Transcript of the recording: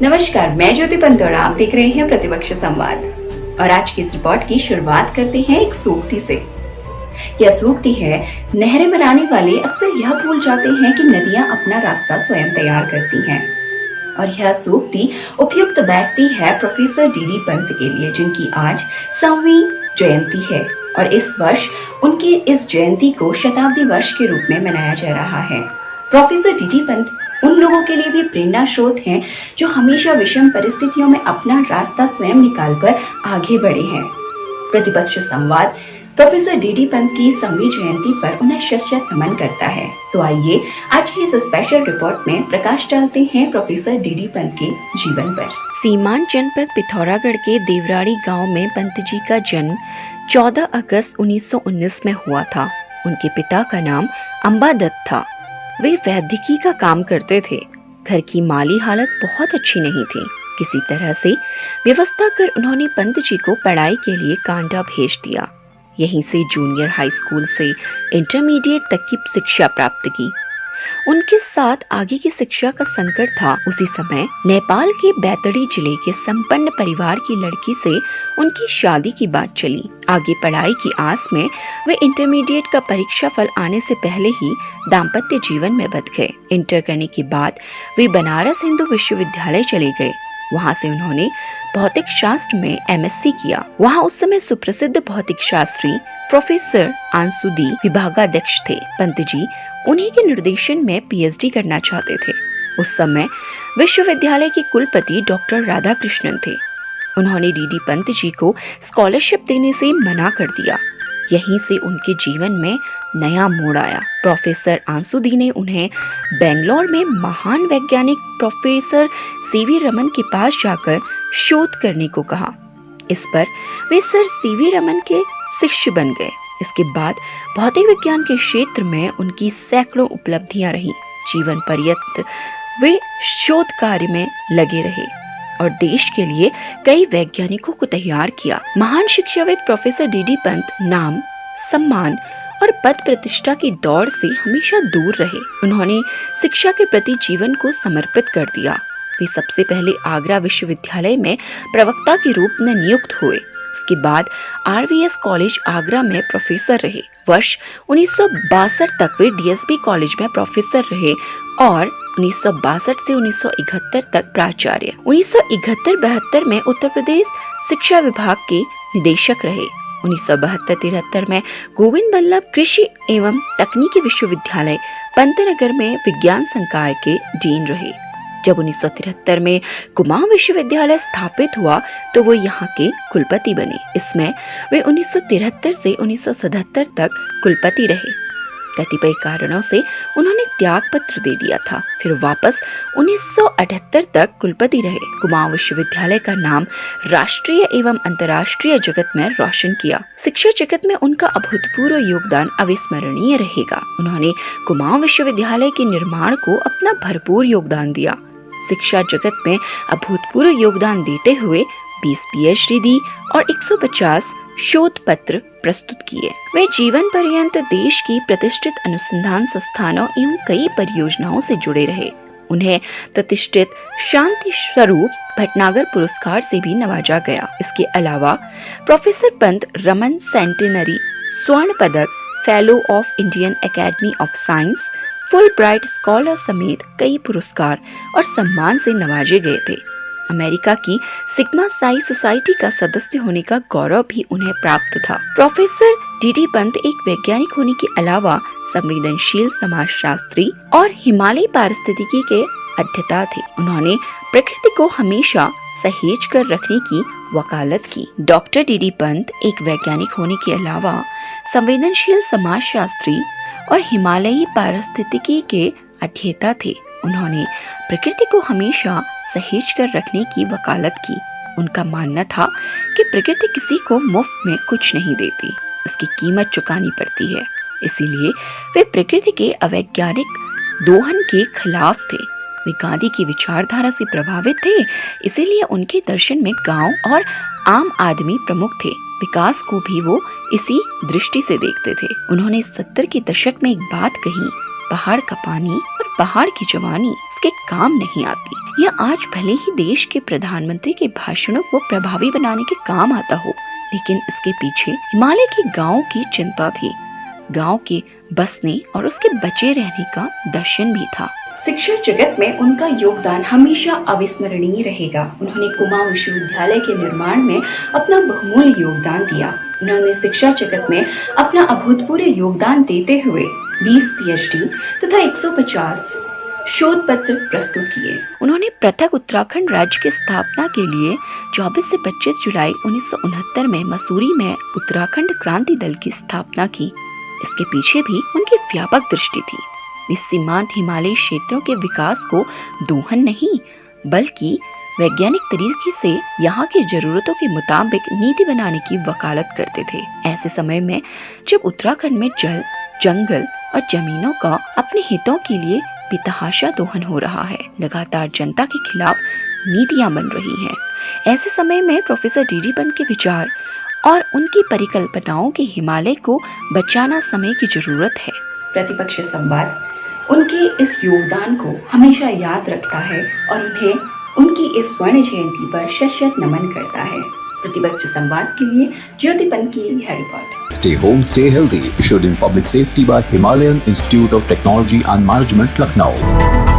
नमस्कार, मैं ज्योति पंत और आप देख रहे हैं प्रतिपक्ष संवाद। और आज की इस रिपोर्ट की शुरुआत करते हैं एक सूक्ति से। यह सूक्ति है, नहरें बनाने वाले अक्सर यह भूल जाते हैं कि नदियां अपना रास्ता स्वयं तैयार करती हैं। और यह सूक्ति उपयुक्त बैठती है प्रोफेसर डीडी पंत के लिए, जिनकी आज 100वीं जयंती है और इस वर्ष उनकी इस जयंती को शताब्दी वर्ष के रूप में मनाया जा रहा है। प्रोफेसर डीडी पंत उन लोगों के लिए भी प्रेरणा स्रोत हैं जो हमेशा विषम परिस्थितियों में अपना रास्ता स्वयं निकालकर आगे बढ़े हैं। प्रतिपक्ष संवाद प्रोफेसर डीडी पंत की 100वीं जयंती पर उन्हें शत-शत नमन करता है। तो आइए आज की इस स्पेशल रिपोर्ट में प्रकाश डालते हैं प्रोफेसर डीडी पंत के जीवन पर। सीमांत जनपद पिथौरागढ़ के देवराड़ी गांव में पंत जी का जन्म 14 अगस्त 1919 में हुआ था। उनके पिता का नाम अंबा दत्त था। वे वैद्यकी का काम करते थे। घर की माली हालत बहुत अच्छी नहीं थी। किसी तरह से व्यवस्था कर उन्होंने पंत जी को पढ़ाई के लिए कांडा भेज दिया। यहीं से जूनियर हाई स्कूल से इंटरमीडिएट तक की शिक्षा प्राप्त की। उनके साथ आगे की शिक्षा का संकट था। उसी समय नेपाल के बैतडी जिले के संपन्न परिवार की लड़की से उनकी शादी की बात चली। आगे पढ़ाई की आस में वे इंटरमीडिएट का परीक्षा फल आने से पहले ही दाम्पत्य जीवन में बंध गए। इंटर करने के बाद वे बनारस हिंदू विश्वविद्यालय चले गए। वहां से उन्होंने भौतिक शास्त्र में एमएससी किया। वहां उस समय सुप्रसिद्ध भौतिक शास्त्री प्रोफेसर आंसुदी विभागाध्यक्ष थे। पंत जी उन्हीं के निर्देशन में पीएचडी करना चाहते थे। उस समय विश्वविद्यालय के कुलपति डॉक्टर राधाकृष्णन थे। उन्होंने डीडी पंत जी को स्कॉलरशिप देने से मना कर दिया। यहीं से उनके जीवन में नया मोड़ आया। प्रोफेसर आंसुदी ने उन्हें बेंगलोर में महान वैज्ञानिक प्रोफेसर सीवी रमन के पास जाकर शोध करने को कहा। इस पर वे सर सीवी रमन के शिष्य बन गए। इसके बाद भौतिक विज्ञान के क्षेत्र में उनकी सैकड़ों उपलब्धियां रही। जीवन पर्यंत वे शोध कार्य में लगे रहे और देश के लिए कई वैज्ञानिकों को तैयार किया। महान शिक्षाविद प्रोफेसर डीडी पंत नाम, सम्मान और पद प्रतिष्ठा की दौड़ से हमेशा दूर रहे। उन्होंने शिक्षा के प्रति जीवन को समर्पित कर दिया। वे सबसे पहले आगरा विश्वविद्यालय में प्रवक्ता के रूप में नियुक्त हुए। इसके बाद आरवीएस कॉलेज आगरा में प्रोफेसर रहे। वर्ष 1962 तक वे डीएसबी कॉलेज में प्रोफेसर रहे और 1962 से 1971 तक प्राचार्य। 1971-72 में उत्तर प्रदेश शिक्षा विभाग के निदेशक रहे। 1972-73 में गोविंद बल्लभ कृषि एवं तकनीकी विश्वविद्यालय पंतनगर में विज्ञान संकाय के डीन रहे। जब 1973 में कुमाऊं विश्वविद्यालय स्थापित हुआ तो वो यहाँ के कुलपति बने। इसमें वे 1973 से 1977 तक कुलपति रहे। कतिपय कारणों से उन्होंने त्याग पत्र दे दिया था। फिर वापस 1978 तक कुलपति रहे। कुमाऊं विश्वविद्यालय का नाम राष्ट्रीय एवं अंतर्राष्ट्रीय जगत में रोशन किया। शिक्षा जगत में उनका अभूतपूर्व योगदान अविस्मरणीय रहेगा। उन्होंने कुमाऊं विश्वविद्यालय के निर्माण को अपना भरपूर योगदान दिया। शिक्षा जगत में अभूतपूर्व योगदान देते हुए 20 पीएचडी दी और 150 शोध पत्र प्रस्तुत किए। वे जीवन पर्यंत देश की प्रतिष्ठित अनुसंधान संस्थानों एवं कई परियोजनाओं से जुड़े रहे। उन्हें प्रतिष्ठित शांति स्वरूप भटनागर पुरस्कार से भी नवाजा गया। इसके अलावा प्रोफेसर पंत रमन सेंटेनरी स्वर्ण पदक, fellow of Indian academy of science, full bright scholar समेत कई पुरस्कार और सम्मान से नवाजे गए थे। अमेरिका की सिग्मा साई सोसाइटी का सदस्य होने का गौरव भी उन्हें प्राप्त था। प्रोफेसर डीडी पंत एक वैज्ञानिक होने के अलावा संवेदनशील समाजशास्त्री और हिमालय पारिस्थितिकी के अध्येता थे। उन्होंने प्रकृति को हमेशा सहेज कर रखने की वकालत की। डॉक्टर डीडी पंत एक वैज्ञानिक होने के अलावा संवेदनशील समाजशास्त्री और हिमालयी पारिस्थितिकी के अध्येता थे। उन्होंने प्रकृति को हमेशा सहेज कर रखने की वकालत की। उनका मानना था कि प्रकृति किसी को मुफ्त में कुछ नहीं देती, इसकी कीमत चुकानी पड़ती है। इसीलिए वे प्रकृति के अवैज्ञानिक दोहन के खिलाफ थे। वे गांधी की विचारधारा से प्रभावित थे, इसीलिए उनके दर्शन में गांव और आम आदमी प्रमुख थे। विकास को भी वो इसी दृष्टि से देखते थे। उन्होंने 70 के दशक में एक बात कही पहाड़ का पानी और पहाड़ की जवानी उसके काम नहीं आती। यह आज भले ही देश के प्रधानमंत्री के भाषणों को प्रभावी बनाने के काम आता हो, लेकिन इसके पीछे हिमालय के गाँव की चिंता थी। गाँव के बसने और उसके बचे रहने का दर्शन भी था। शिक्षा जगत में उनका योगदान हमेशा अविस्मरणीय रहेगा। उन्होंने कुमाऊं विश्वविद्यालय के निर्माण में अपना बहुमूल्य योगदान दिया। उन्होंने शिक्षा जगत में अपना अभूतपूर्व योगदान देते हुए 20 PhD तथा 150 शोध पत्र प्रस्तुत किए। उन्होंने पृथक उत्तराखंड राज्य की स्थापना के लिए 24 से 25 जुलाई 1969 में मसूरी में उत्तराखंड क्रांति दल की स्थापना की। इसके पीछे भी उनकी व्यापक दृष्टि थी। वे सीमांत हिमालयी क्षेत्रों के विकास को दोहन नहीं बल्कि वैज्ञानिक तरीके से यहाँ की जरूरतों के मुताबिक नीति बनाने की वकालत करते थे। ऐसे समय में जब उत्तराखंड में जल, जंगल और जमीनों का अपने हितों के लिए बेतहाशा दोहन हो रहा है, लगातार जनता के खिलाफ नीतियां बन रही हैं, ऐसे समय में प्रोफेसर डी.डी. पंत के विचार और उनकी परिकल्पनाओं के हिमालय को बचाना समय की जरूरत है। प्रतिपक्ष संवाद उनके इस योगदान को हमेशा याद रखता है और उन्हें उनकी इस स्वर्ण जयंती पर शत-शत नमन करता है। प्रतिपक्ष संवाद के लिए ज्योति पंत की यह report. Stay home, stay healthy. Issued in public safety by Himalayan Institute of Technology and Management, Lucknow.